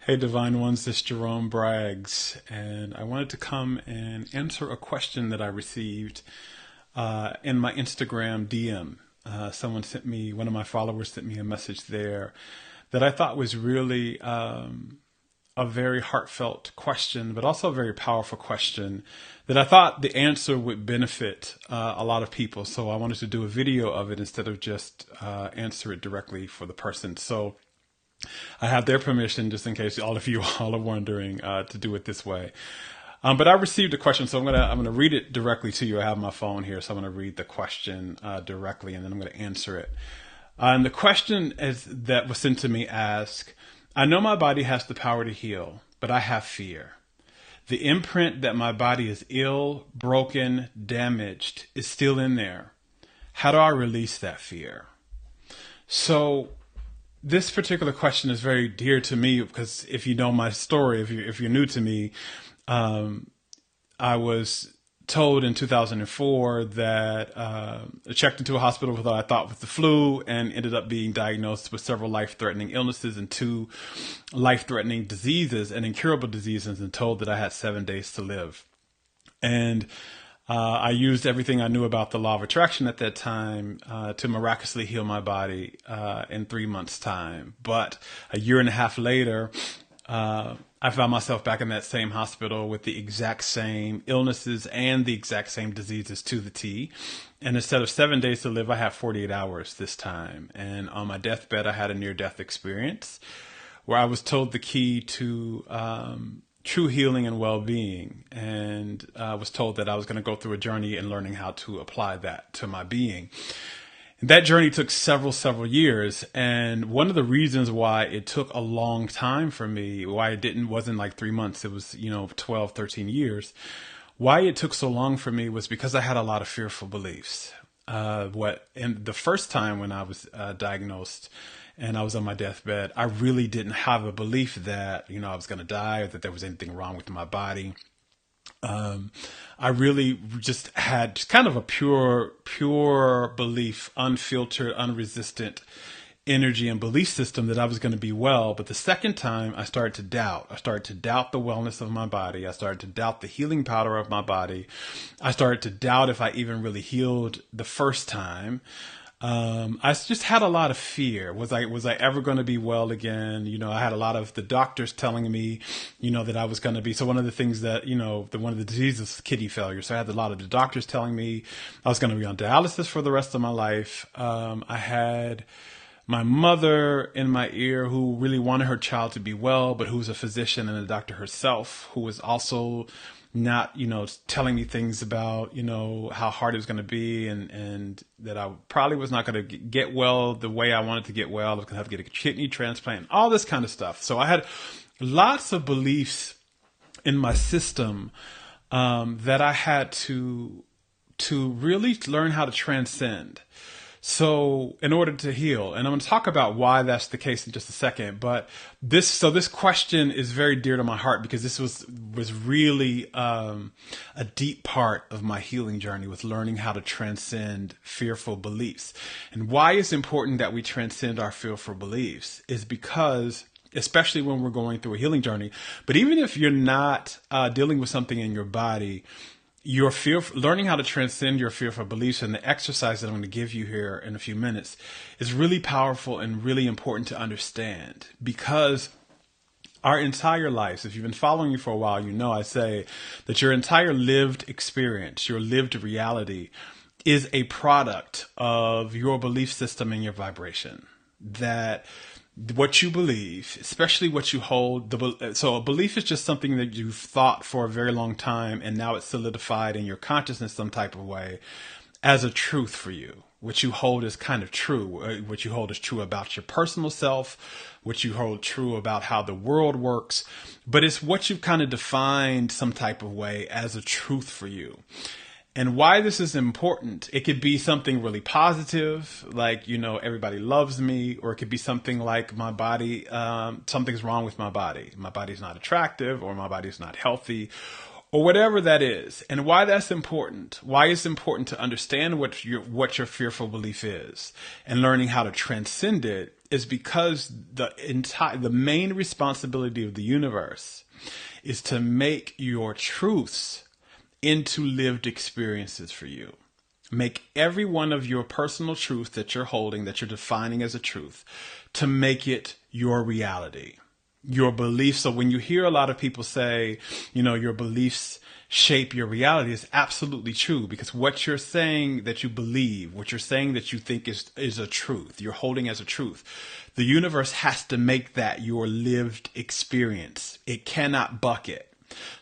Hey, Divine Ones, this is Jerome Braggs, and I wanted to come and answer a question that I received in my Instagram DM. One of my followers sent me a message there that I thought was really a very heartfelt question, but also a very powerful question that I thought the answer would benefit a lot of people. So I wanted to do a video of it instead of just answer it directly for the person. So I have their permission, just in case all of you all are wondering, to do it this way. But I received a question, so I'm gonna read it directly to you. I have my phone here, so I'm gonna read the question directly, and then I'm gonna answer it. And the question that was sent to me asks, I know my body has the power to heal, but I have fear. The imprint that my body is ill, broken, damaged is still in there. How do I release that fear? So this particular question is very dear to me because if you know my story, if you're new to me, I was told in 2004 that I checked into a hospital with what I thought was the flu and ended up being diagnosed with several life-threatening illnesses and two life-threatening diseases and incurable diseases, and told that I had 7 days to live. And I used everything I knew about the law of attraction at that time to miraculously heal my body in 3 months' time. But a year and a half later, I found myself back in that same hospital with the exact same illnesses and the exact same diseases to the T. And instead of 7 days to live, I had 48 hours this time. And on my deathbed, I had a near-death experience where I was told the key to true healing and well-being, and I was told that I was going to go through a journey in learning how to apply that to my being. And that journey took several years, and one of the reasons why it took a long time for me, why wasn't like 3 months, it was 12, 13 years. Why it took so long for me was because I had a lot of fearful beliefs. And the first time when I was diagnosed and I was on my deathbed, I really didn't have a belief that, I was going to die or that there was anything wrong with my body. I really just had kind of a pure belief, unfiltered, unresistant energy and belief system that I was going to be well. But the second time I started to doubt. I started to doubt the wellness of my body. I started to doubt the healing power of my body. I started to doubt if I even really healed the first time. I just had a lot of fear. Was I ever going to be well again? I had a lot of the doctors telling me, that I was going to be. So one of the things that, one of the diseases is kidney failure. So I had a lot of the doctors telling me I was going to be on dialysis for the rest of my life. I had my mother in my ear who really wanted her child to be well, but who's a physician and a doctor herself, who was also not, telling me things about, how hard it was going to be and that I probably was not going to get well the way I wanted to get well. I was going to have to get a kidney transplant, all this kind of stuff. So I had lots of beliefs in my system that I had to really learn how to transcend. So in order to heal, and I'm going to talk about why that's the case in just a second, but this question is very dear to my heart because this was really a deep part of my healing journey, was learning how to transcend fearful beliefs. And why it's important that we transcend our fearful beliefs is because, especially when we're going through a healing journey, but even if you're not dealing with something in your body, learning how to transcend your fearful beliefs, and the exercise that I'm going to give you here in a few minutes is really powerful and really important to understand, because our entire lives, if you've been following me for a while, I say that your entire lived experience, your lived reality, is a product of your belief system and your vibration. That what you believe, especially what you hold, so a belief is just something that you've thought for a very long time, and now it's solidified in your consciousness some type of way as a truth for you. What you hold is kind of true. What you hold is true about your personal self, what you hold true about how the world works, but it's what you've kind of defined some type of way as a truth for you. And why this is important, it could be something really positive, like, everybody loves me, or it could be something like my body, something's wrong with my body. My body's not attractive, or my body's not healthy, or whatever that is. And why that's important, why it's important to understand what your fearful belief is and learning how to transcend it, is because the main responsibility of the universe is to make your truths into lived experiences for you. Make every one of your personal truths that you're holding, that you're defining as a truth, to make it your reality, your beliefs. So when you hear a lot of people say, your beliefs shape your reality, is absolutely true, because what you're saying that you believe, what you're saying that you think is a truth, you're holding as a truth, the universe has to make that your lived experience. It cannot buck it.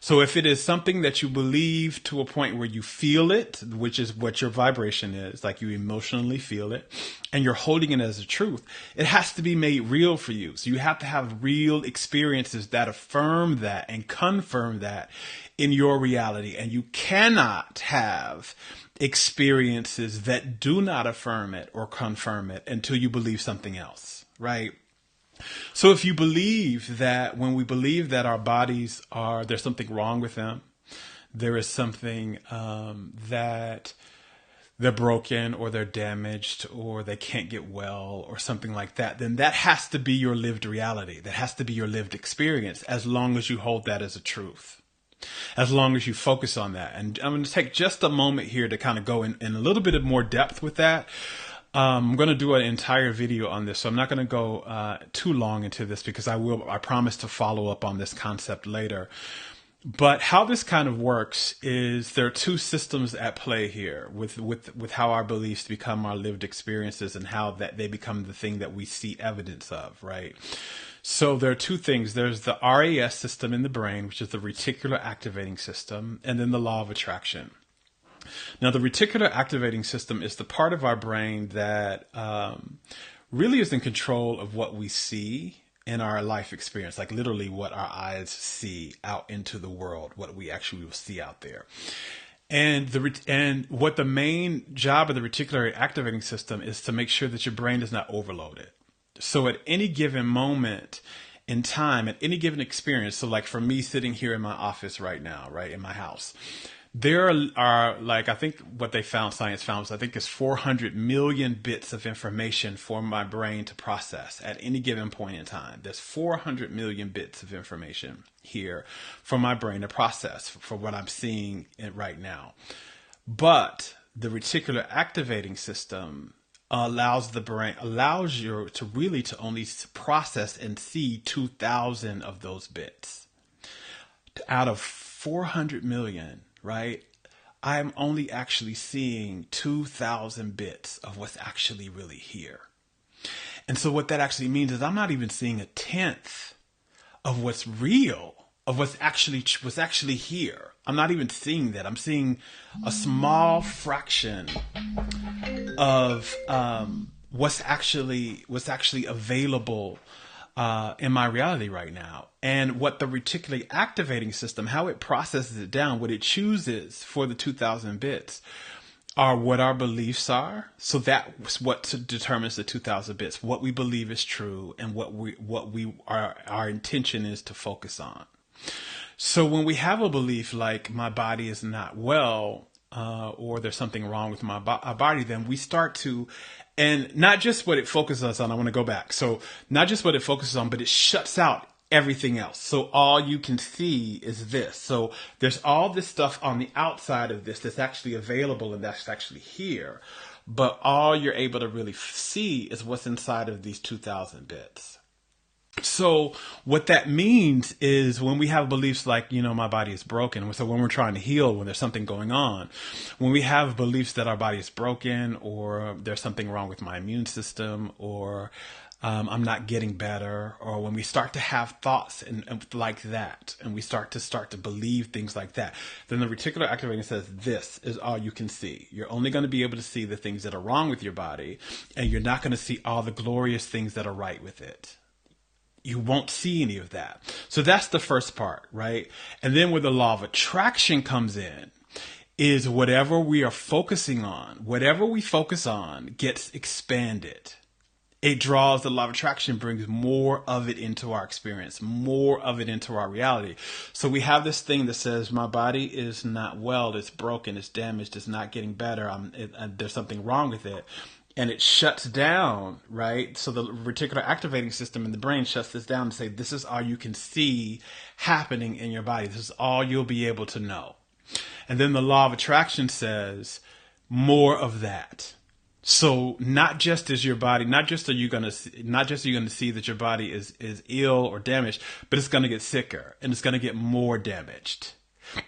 So if it is something that you believe to a point where you feel it, which is what your vibration is, like you emotionally feel it, and you're holding it as a truth, it has to be made real for you. So you have to have real experiences that affirm that and confirm that in your reality. And you cannot have experiences that do not affirm it or confirm it until you believe something else, right? So if you believe that, when we believe that our bodies there's something wrong with them, there is something that they're broken or they're damaged or they can't get well or something like that, then that has to be your lived reality. That has to be your lived experience, as long as you hold that as a truth, as long as you focus on that. And I'm going to take just a moment here to kind of go in a little bit of more depth with that. I'm going to do an entire video on this, so I'm not going to go too long into this, because I promise to follow up on this concept later. But how this kind of works is there are two systems at play here with how our beliefs become our lived experiences and how that they become the thing that we see evidence of, right? So there are two things. There's the RAS system in the brain, which is the reticular activating system, and then the law of attraction. Now, the reticular activating system is the part of our brain that really is in control of what we see in our life experience, like literally what our eyes see out into the world, what we actually will see out there. And what the main job of the reticular activating system is to make sure that your brain is not overloaded. So at any given moment in time, at any given experience, so like for me sitting here in my office right now, right, in my house, there are, like, I think what science found, I think it's 400 million bits of information for my brain to process at any given point in time. There's 400 million bits of information here for my brain to process for what I'm seeing right now. But the reticular activating system allows you to only process and see 2,000 of those bits out of 400 million. Right? I'm only actually seeing 2,000 bits of what's actually really here. And so what that actually means is I'm not even seeing a tenth of what's real, of what's actually here. I'm not even seeing that. I'm seeing a small fraction of what's actually available in my reality right now. And what the reticular activating system, how it processes it down, what it chooses for the 2,000 bits are what our beliefs are. So that's what determines the 2,000 bits, what we believe is true and our intention is to focus on. So when we have a belief like my body is not well, or there's something wrong with my body, then we start to, and not just what it focuses on, I want to go back. So not just what it focuses on, but it shuts out everything else. So all you can see is this. So there's all this stuff on the outside of this that's actually available and that's actually here. But all you're able to really see is what's inside of these 2,000 bits. So what that means is when we have beliefs like, my body is broken. So when we're trying to heal, when there's something going on, when we have beliefs that our body is broken or there's something wrong with my immune system or I'm not getting better, or when we start to have thoughts and like that, and we start to believe things like that, then the reticular activating says this is all you can see. You're only going to be able to see the things that are wrong with your body, and you're not going to see all the glorious things that are right with it. You won't see any of that. So that's the first part, right? And then where the law of attraction comes in is whatever we are focusing on, whatever we focus on gets expanded. it draws, the law of attraction brings more of it into our experience, more of it into our reality. So we have this thing that says, my body is not well, it's broken, it's damaged, it's not getting better, there's something wrong with it. And it shuts down, right? So the reticular activating system in the brain shuts this down and say, this is all you can see happening in your body. This is all you'll be able to know. And then the law of attraction says, more of that. So not just is your body, not just are you going to see that your body is ill or damaged, but it's going to get sicker and it's going to get more damaged.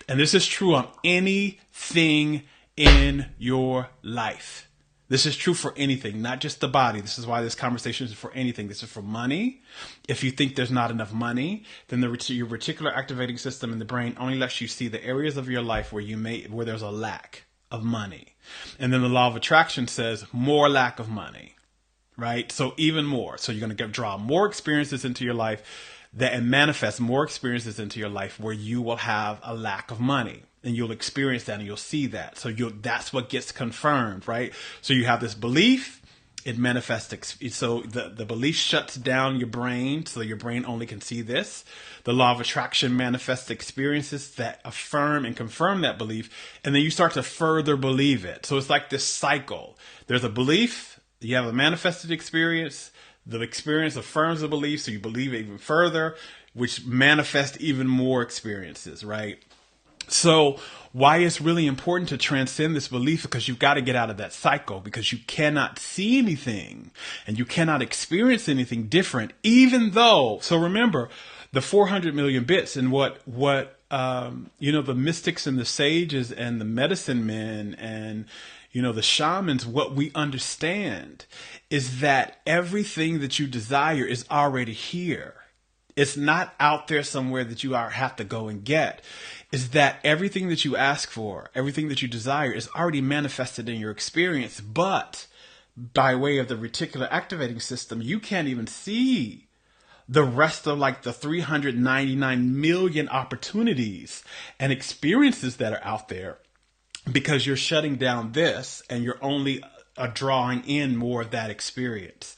And this is true on anything in your life. This is true for anything, not just the body. This is why this conversation is for anything. This is for money. If you think there's not enough money, then your reticular activating system in the brain only lets you see the areas of your life where there's a lack of money. And then the law of attraction says more lack of money, right? So even more. So you're going to draw more experiences into your life and manifest more experiences into your life where you will have a lack of money. And you'll experience that and you'll see that. So that's what gets confirmed, right? So you have this belief, it manifests. So the belief shuts down your brain, so your brain only can see this. The law of attraction manifests experiences that affirm and confirm that belief. And then you start to further believe it. So it's like this cycle. There's a belief, you have a manifested experience. The experience affirms the belief, so you believe it even further, which manifests even more experiences, right? So why it's really important to transcend this belief, because you've got to get out of that cycle, because you cannot see anything and you cannot experience anything different, even though, so remember the 400 million bits and what the mystics and the sages and the medicine men and, the shamans, what we understand is that everything that you desire is already here. It's not out there somewhere that you have to go and get. Is that everything that you ask for, everything that you desire is already manifested in your experience. But by way of the reticular activating system, you can't even see the rest of like the 399 million opportunities and experiences that are out there, because you're shutting down this and you're only drawing in more of that experience.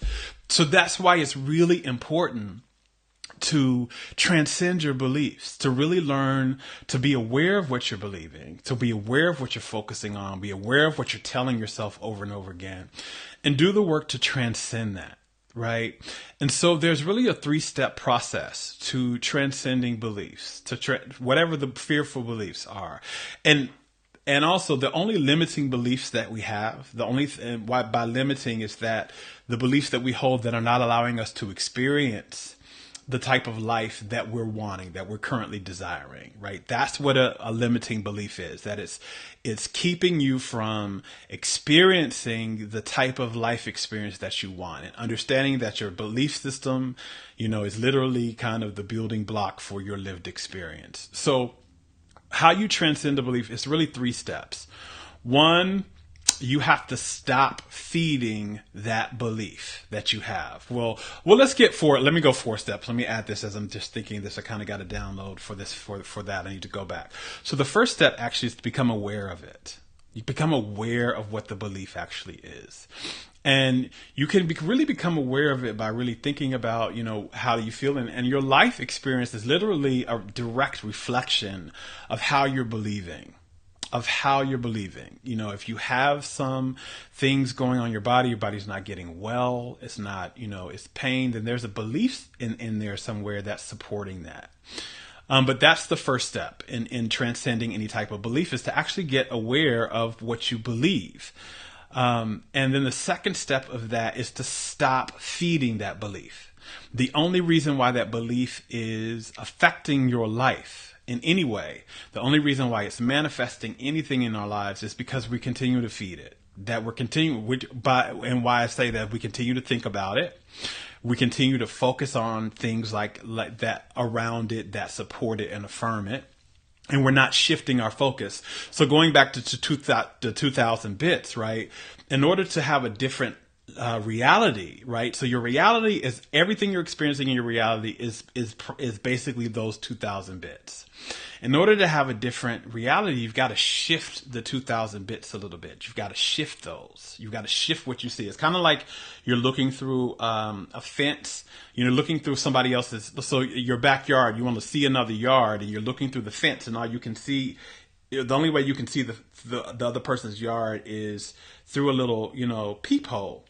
So that's why it's really important to transcend your beliefs, to really learn to be aware of what you're believing, to be aware of what you're focusing on, be aware of what you're telling yourself over and over again, and do the work to transcend that, right? And so there's really a 3-step process to transcending beliefs, to whatever the fearful beliefs are. And also the only limiting beliefs that we have, why by limiting is that the beliefs that we hold that are not allowing us to experience the type of life that we're wanting, that we're currently desiring, right? That's what a limiting belief is, that it's keeping you from experiencing the type of life experience that you want, and understanding that your belief system, is literally kind of the building block for your lived experience. So how you transcend a belief is really 3 steps. 1, you have to stop feeding that belief that you have. Well, let's get 4. Let me go 4 steps. Let me add this as I'm just thinking this. I kind of got to download for this, for that. I need to go back. So the first step actually is to become aware of it. You become aware of what the belief actually is. And you can really become aware of it by really thinking about, how you feel. And your life experience is literally a direct reflection of how you're believing. If you have some things going on in your body, your body's not getting well, it's not, it's pain, then there's a belief in there somewhere that's supporting that. But that's the first step in transcending any type of belief, is to actually get aware of what you believe. And then the second step of that is to stop feeding that belief. The only reason why that belief is affecting your life in any way, the only reason why it's manifesting anything in our lives is because we continue to feed it. And why I say that, we continue to think about it. We continue to focus on things like that around it, that support it and affirm it. And we're not shifting our focus. So going back to 2000 bits, right? In order to have a different reality, right? So your reality is everything you're experiencing in your reality is basically those 2,000 bits. In order to have a different reality, you've got to shift the 2,000 bits a little bit. You've got to shift those. You've got to shift what you see. It's kind of like you're looking through a fence. You're looking through somebody else's. So your backyard, you want to see another yard, and you're looking through the fence, and all you can see. The only way you can see the other person's yard is through a little, peephole.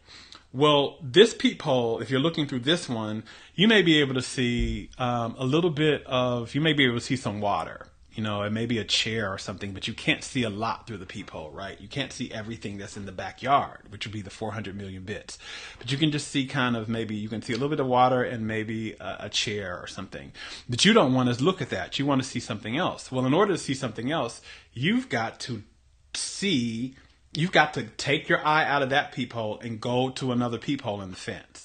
Well, this peephole, if you're looking through this one, you may be able to see you may be able to see some water, it may be a chair or something, but you can't see a lot through the peephole, right? You can't see everything that's in the backyard, which would be the 400 million bits. But you can just see maybe you can see a little bit of water and maybe a chair or something. But you don't want to look at that. You want to see something else. Well, in order to see something else, you've got to take your eye out of that peephole and go to another peephole in the fence.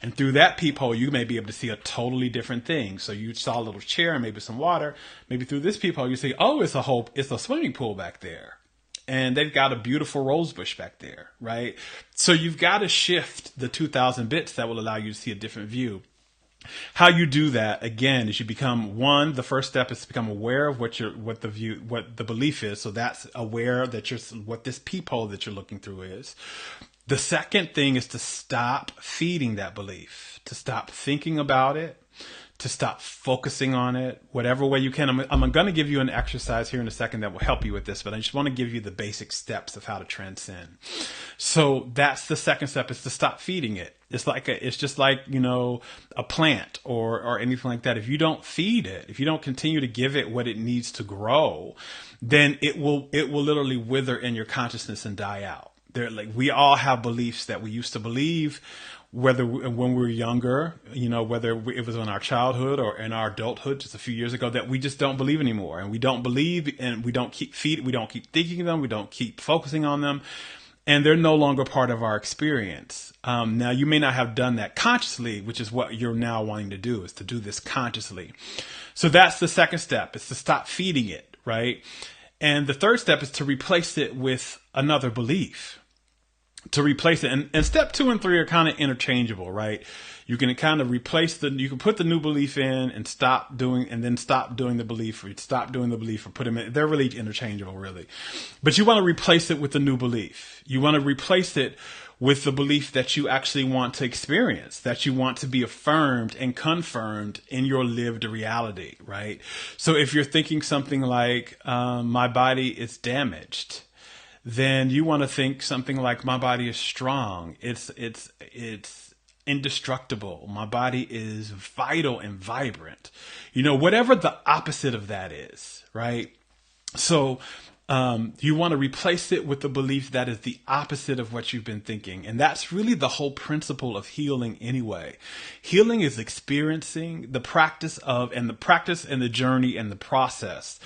And through that peephole, you may be able to see a totally different thing. So you saw a little chair and maybe some water. Maybe through this peephole, you see, oh, it's a swimming pool back there. And they've got a beautiful rose bush back there, right? So you've got to shift the 2,000 bits that will allow you to see a different view. How you do that, again, is you become the first step is to become aware of what the belief is. So that's aware that what this peephole that you're looking through is. The second thing is to stop feeding that belief, to stop thinking about it, to stop focusing on it, whatever way you can. I'm going to give you an exercise here in a second that will help you with this, but I just want to give you the basic steps of how to transcend. So that's the second step, is to stop feeding it. It's just like, a plant or anything like that. If you don't feed it, if you don't continue to give it what it needs to grow, then it will literally wither in your consciousness and die out. We all have beliefs that we used to believe, whether when we were younger, whether it was in our childhood or in our adulthood just a few years ago, that we just don't believe anymore. And we don't believe, and we don't keep thinking of them. We don't keep focusing on them. And they're no longer part of our experience. Now, you may not have done that consciously, which is what you're now wanting to do, is to do this consciously. So that's the second step, is to stop feeding it, right? And the third step is to replace it with another belief. To replace it. And step 2 and 3 are kind of interchangeable, right? You can kind of you can put the new belief in and stop doing the belief, or stop doing the belief, or put them in. They're really interchangeable, really. But you want to replace it with the new belief. You want to replace it with the belief that you actually want to experience, that you want to be affirmed and confirmed in your lived reality, right? So if you're thinking something like, my body is damaged, then you want to think something like, my body is strong. It's indestructible. My body is vital and vibrant. Whatever the opposite of that is, right? So, you want to replace it with the belief that is the opposite of what you've been thinking. And that's really the whole principle of healing anyway. Healing is experiencing the practice and the journey and the process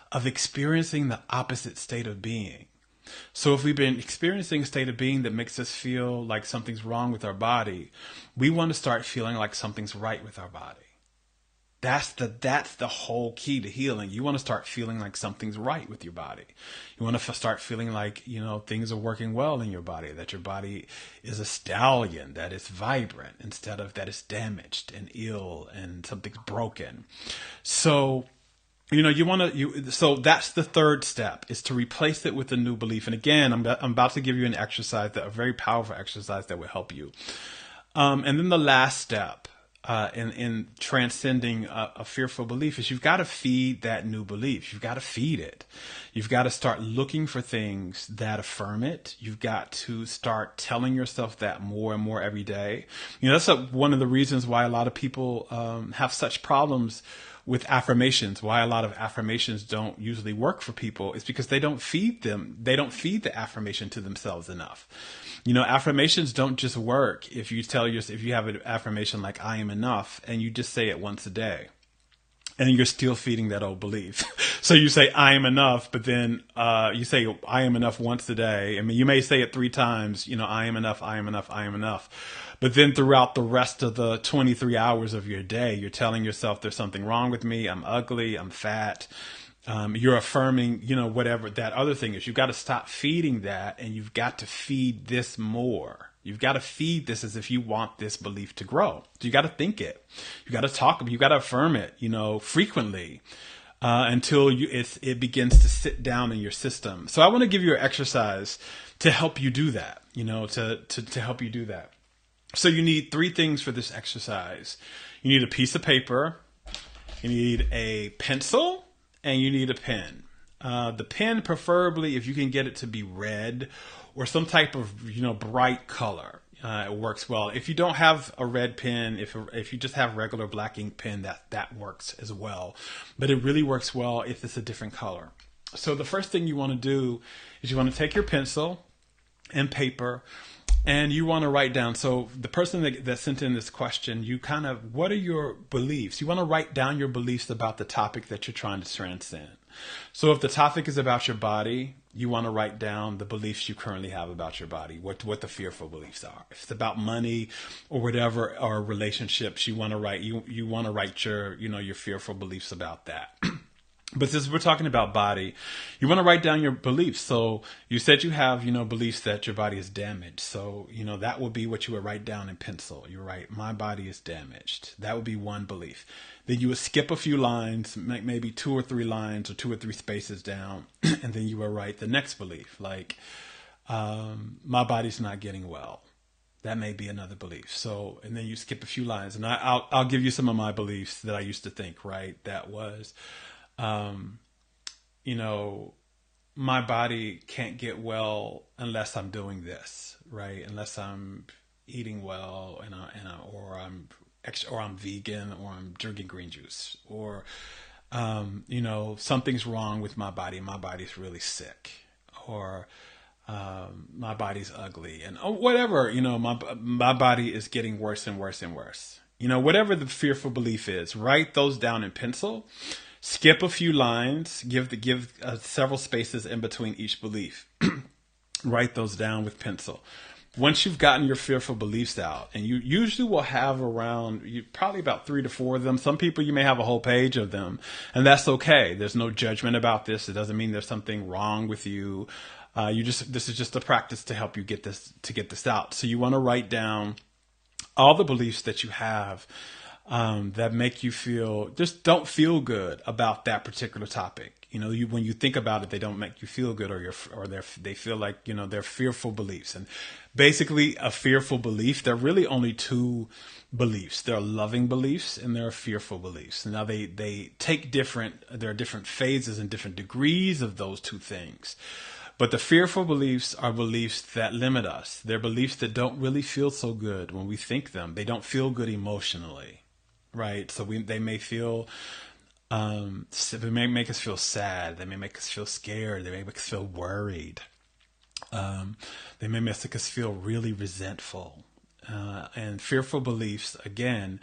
of experiencing the opposite state of being. So if we've been experiencing a state of being that makes us feel like something's wrong with our body, we want to start feeling like something's right with our body. That's the whole key to healing. You want to start feeling like something's right with your body. You want to start feeling like, things are working well in your body, that your body is a stallion, that it's vibrant instead of that it's damaged and ill and something's broken. So, so that's the third step, is to replace it with a new belief. And again, I'm about to give you an exercise, a very powerful exercise that will help you. And then the last step, in transcending a fearful belief, is you've got to feed that new belief. You've got to feed it. You've got to start looking for things that affirm it. You've got to start telling yourself that more and more every day. That's one of the reasons why a lot of people have such problems with affirmations. Why a lot of affirmations don't usually work for people is because they don't feed them. They don't feed the affirmation to themselves enough. Affirmations don't just work if you have an affirmation like I am enough and you just say it once a day and you're still feeding that old belief. So you say I am enough, but then you say I am enough once a day. I mean, you may say it 3 times, I am enough, I am enough, I am enough. But then throughout the rest of the 23 hours of your day, you're telling yourself there's something wrong with me. I'm ugly. I'm fat. You're affirming, whatever that other thing is. You've got to stop feeding that, and you've got to feed this more. You've got to feed this as if you want this belief to grow. So you got to think it. You got to talk. You got to affirm it, frequently, until it begins to sit down in your system. So I want to give you an exercise to help you do that, to help you do that. So you need 3 things for this exercise. You need a piece of paper, you need a pencil, and you need a pen. The pen, preferably, if you can get it to be red or some type of, bright color, it works well. If you don't have a red pen, if you just have regular black ink pen, that works as well. But it really works well if it's a different color. So the first thing you want to do is you want to take your pencil and paper, and you want to write down. So the person that sent in this question, what are your beliefs? You want to write down your beliefs about the topic that you're trying to transcend. So if the topic is about your body, you want to write down the beliefs you currently have about your body, what the fearful beliefs are. If it's about money or whatever, or relationships, you want to write your fearful beliefs about that. But since we're talking about body, you want to write down your beliefs. So you said you have, beliefs that your body is damaged. So, that would be what you would write down in pencil. You write, my body is damaged. That would be one belief. Then you would skip a few lines, maybe 2 or 3 lines or 2 or 3 spaces down. And then you would write the next belief, like, my body's not getting well. That may be another belief. So, and then you skip a few lines. And I'll give you some of my beliefs that I used to think, right? That was, my body can't get well unless I'm doing this, right? Unless I'm eating well or I'm vegan, or I'm drinking green juice, or, something's wrong with my body. My body's really sick, or, my body's ugly, and whatever, my body is getting worse and worse and worse. Whatever the fearful belief is, write those down in pencil. Skip a few lines, give several spaces in between each belief. Write those down with pencil. Once you've gotten your fearful beliefs out, and you usually will have probably about 3 to 4 of them. Some people, you may have a whole page of them, and that's okay. There's no judgment about this. It doesn't mean there's something wrong with you. This is just a practice to help you get this out. So you want to write down all the beliefs that you have, that make you just don't feel good about that particular topic. When you think about it, they don't make you feel good, they feel like, they're fearful beliefs. And basically, a fearful belief, there are really only 2 beliefs. There are loving beliefs and there are fearful beliefs. Now there are different phases and different degrees of those 2 things. But the fearful beliefs are beliefs that limit us. They're beliefs that don't really feel so good when we think them. They don't feel good emotionally. Right. So they may feel, they may make us feel sad. They may make us feel scared. They may make us feel worried. They may make us feel really resentful. And fearful beliefs, again,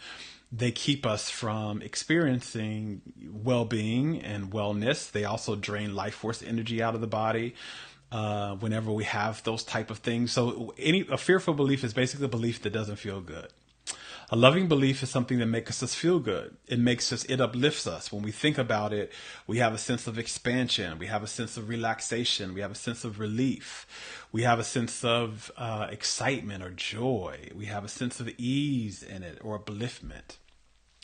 they keep us from experiencing well-being and wellness. They also drain life force energy out of the body. Whenever we have those type of things. So a fearful belief is basically a belief that doesn't feel good. A loving belief is something that makes us feel good. It uplifts us. When we think about it, we have a sense of expansion. We have a sense of relaxation. We have a sense of relief. We have a sense of excitement or joy. We have a sense of ease in it, or upliftment.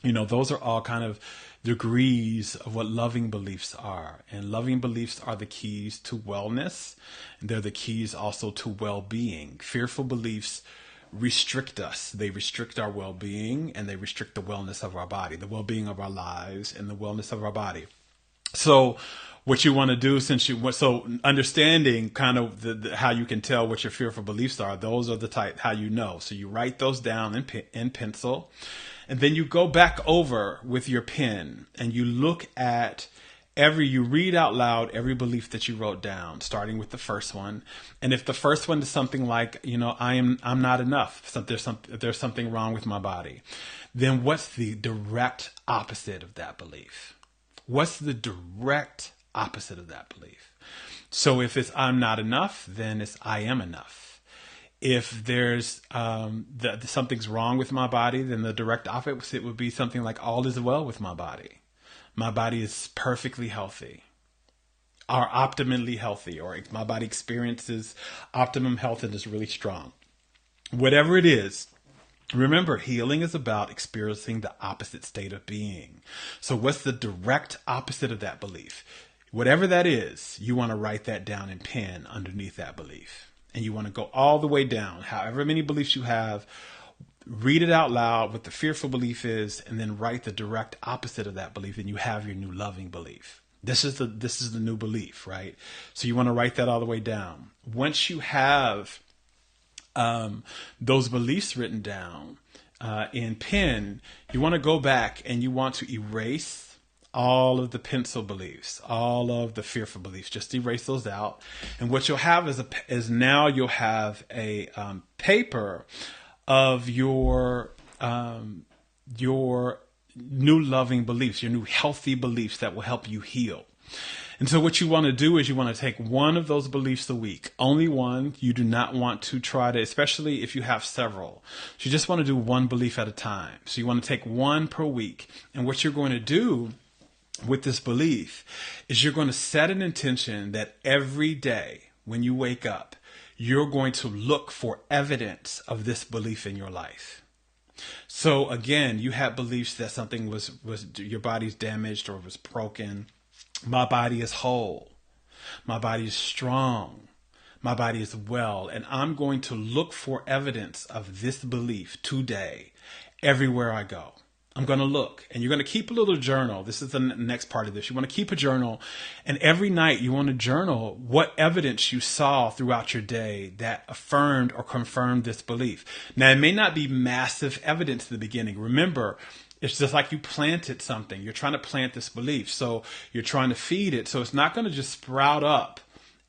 Those are all kind of degrees of what loving beliefs are. And loving beliefs are the keys to wellness. And they're the keys also to well-being. Fearful beliefs restrict us. They restrict our well-being, and they restrict the wellness of our body, the well-being of our lives, and the wellness of our body. So what you want to do, so understanding kind of how you can tell what your fearful beliefs are, those are the type, how you know. So you write those down in pencil, and then you go back over with your pen and you look at you read out loud every belief that you wrote down, starting with the first one. And if the first one is something like, I'm not enough, there's something wrong with my body, then what's the direct opposite of that belief? What's the direct opposite of that belief? So if it's I'm not enough, then it's I am enough. If there's something's wrong with my body, then the direct opposite would be something like all is well with my body. My body is perfectly healthy, or optimally healthy, or my body experiences optimum health and is really strong. Whatever it is, remember, healing is about experiencing the opposite state of being. So what's the direct opposite of that belief? Whatever that is, you want to write that down in pen underneath that belief. And you want to go all the way down, however many beliefs you have, read it out loud what the fearful belief is, and then write the direct opposite of that belief, and you have your new loving belief. This is the new belief, right? So you want to write that all the way down. Once you have those beliefs written down in pen, you want to go back and you want to erase all of the pencil beliefs, all of the fearful beliefs. Just erase those out. And what you'll have is now you'll have a paper of your new loving beliefs, your new healthy beliefs that will help you heal. And so what you want to do is you want to take one of those beliefs a week, only one. You do not want to try to, especially if you have several. So you just want to do one belief at a time. So you want to take one per week. And what you're going to do with this belief is you're going to set an intention that every day when you wake up, you're going to look for evidence of this belief in your life. So again, you had beliefs that something was your body's damaged or was broken. My body is whole. My body is strong. My body is well. And I'm going to look for evidence of this belief today, everywhere I go. I'm going to look, and you're going to keep a little journal. This is the next part of this. You want to keep a journal, and every night you want to journal what evidence you saw throughout your day that affirmed or confirmed this belief. Now, it may not be massive evidence at the beginning. Remember, it's just like you planted something. You're trying to plant this belief. So you're trying to feed it. So it's not going to just sprout up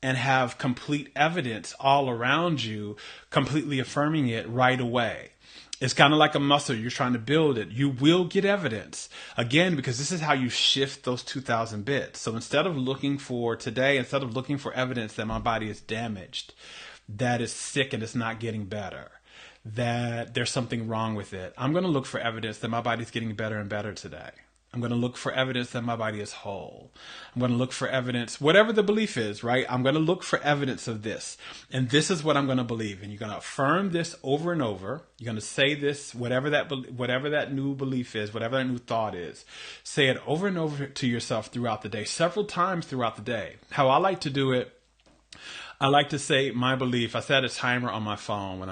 and have complete evidence all around you, completely affirming it right away. It's kind of like a muscle. You're trying to build it. You will get evidence. Again, because this is how you shift those 2,000 bits. So instead of looking for evidence that my body is damaged, that is sick and it's not getting better, that there's something wrong with it, I'm going to look for evidence that my body's getting better and better today. I'm going to look for evidence that my body is whole. I'm going to look for evidence, whatever the belief is, right? I'm going to look for evidence of this. And this is what I'm going to believe. And you're going to affirm this over and over. You're going to say this, whatever that new belief is, whatever that new thought is, say it over and over to yourself throughout the day, several times throughout the day. How I like to do it, I like to say my belief. I set a timer on my phone when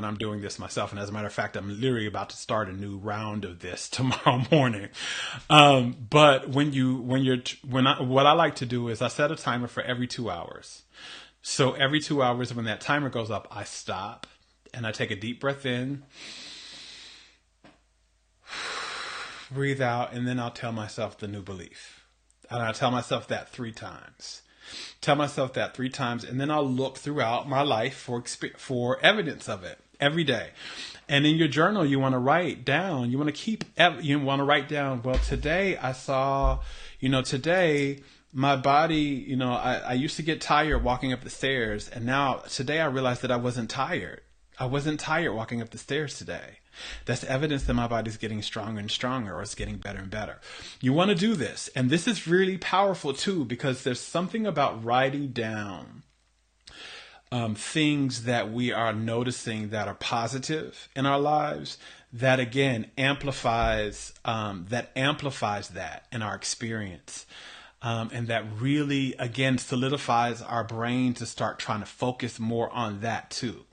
I'm doing this myself. And as a matter of fact, I'm literally about to start a new round of this tomorrow morning. But what I like to do is I set a timer for every 2 hours. So every 2 hours, when that timer goes up, I stop and I take a deep breath in, breathe out, and then I'll tell myself the new belief. And I'll tell myself that 3 times. Tell myself that 3 times, and then I'll look throughout my life for evidence of it every day. And in your journal, you want to write down. You want to write down. Well, today I saw, today my body. I used to get tired walking up the stairs, and now today I realized that I wasn't tired. I wasn't tired walking up the stairs today. That's evidence that my body's getting stronger and stronger, or it's getting better and better. You want to do this. And this is really powerful too, because there's something about writing down things that we are noticing that are positive in our lives that, again, amplifies that in our experience. And that really, again, solidifies our brain to start trying to focus more on that too.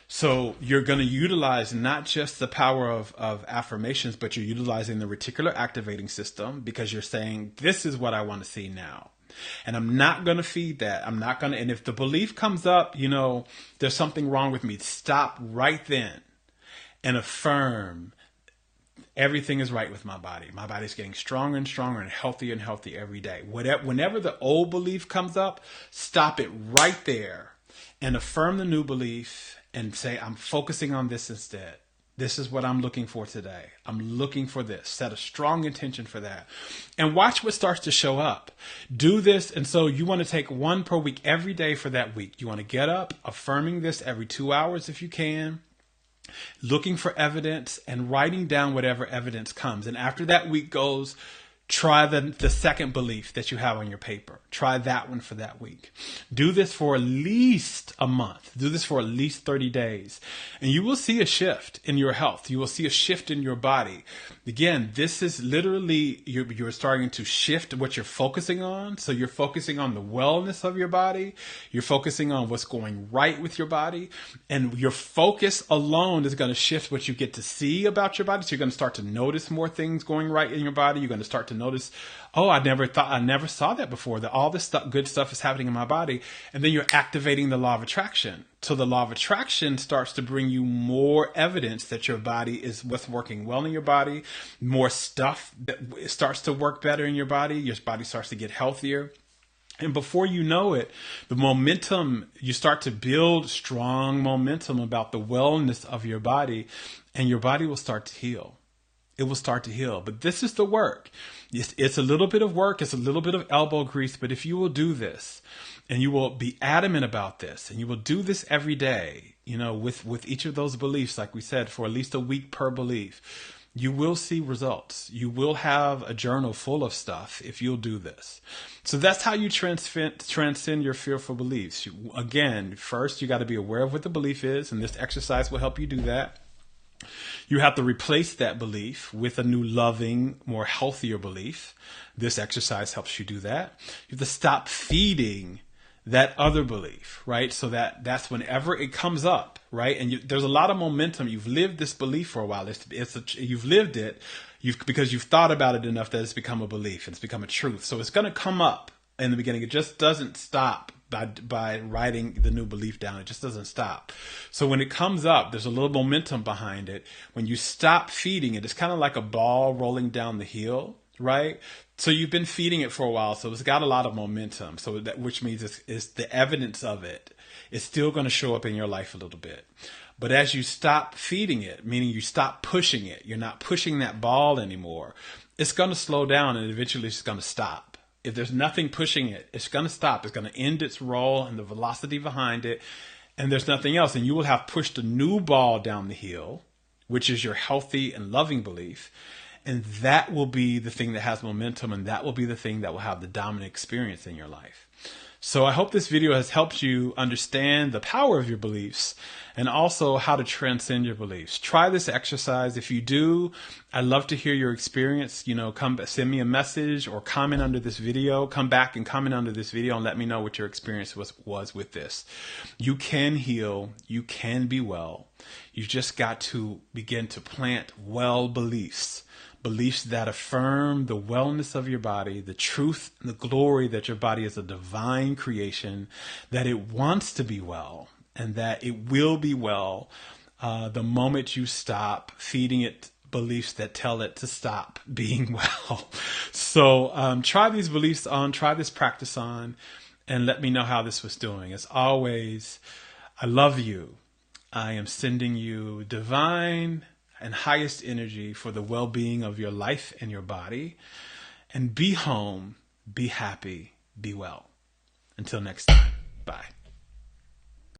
So you're going to utilize not just the power of affirmations, but you're utilizing the reticular activating system, because you're saying, this is what I want to see now. And I'm not going to feed that. And if the belief comes up, there's something wrong with me, stop right then and affirm everything is right with my body. My body's getting stronger and stronger and healthier every day. Whenever the old belief comes up, stop it right there and affirm the new belief. And say, I'm focusing on this instead. This is what I'm looking for today. I'm looking for this. Set a strong intention for that. And watch what starts to show up. Do this. And so you want to take 1 per week every day for that week. You want to get up, affirming this every 2 hours if you can, looking for evidence and writing down whatever evidence comes. And after that week goes, Try the second belief that you have on your paper. Try that one for that week. Do this for at least a month. Do this for at least 30 days. And you will see a shift in your health. You will see a shift in your body. Again, this is literally, you're starting to shift what you're focusing on. So you're focusing on the wellness of your body. You're focusing on what's going right with your body. And your focus alone is going to shift what you get to see about your body. So you're going to start to notice more things going right in your body. You're going to start to notice, oh, I never saw that before, that all this good stuff is happening in my body. And then you're activating the law of attraction. So the law of attraction starts to bring you more evidence that your body is what's working well in your body, more stuff that starts to work better in your body starts to get healthier. And before you know it, the momentum, you start to build strong momentum about the wellness of your body, and your body will start to heal. It will start to heal. But this is the work. It's a little bit of work. It's a little bit of elbow grease. But if you will do this, and you will be adamant about this, and you will do this every day, with each of those beliefs, like we said, for at least a week per belief, you will see results. You will have a journal full of stuff if you'll do this. So that's how you transcend your fearful beliefs. Again, first, you got to be aware of what the belief is, and this exercise will help you do that. You have to replace that belief with a new loving, more healthier belief. This exercise helps you do that. You have to stop feeding that other belief, right? So that's whenever it comes up, right? And there's a lot of momentum. You've lived this belief for a while. You've lived it because you've thought about it enough that it's become a belief. It's become a truth. So it's going to come up in the beginning. It just doesn't stop by writing the new belief down. It just doesn't stop. So when it comes up, there's a little momentum behind it. When you stop feeding it, it's kind of like a ball rolling down the hill, right? So you've been feeding it for a while, so it's got a lot of momentum. So which means it's the evidence of it. It's still going to show up in your life a little bit. But as you stop feeding it, meaning you stop pushing it, you're not pushing that ball anymore, it's going to slow down and eventually it's going to stop. If there's nothing pushing it, it's going to stop. It's going to end its roll and the velocity behind it, and there's nothing else. And you will have pushed a new ball down the hill, which is your healthy and loving belief. And that will be the thing that has momentum, and that will be the thing that will have the dominant experience in your life. So I hope this video has helped you understand the power of your beliefs and also how to transcend your beliefs. Try this exercise. If you do, I'd love to hear your experience. Send me a message or comment under this video. Come back and comment under this video and let me know what your experience was with this. You can heal. You can be well. You just got to begin to plant well beliefs. Beliefs that affirm the wellness of your body, the truth, the glory that your body is a divine creation, that it wants to be well, and that it will be well the moment you stop feeding it beliefs that tell it to stop being well. So try these beliefs on, try this practice on, and let me know how this was doing. As always, I love you. I am sending you divine and highest energy for the well-being of your life and your body. And be home, be happy, be well. Until next time, bye.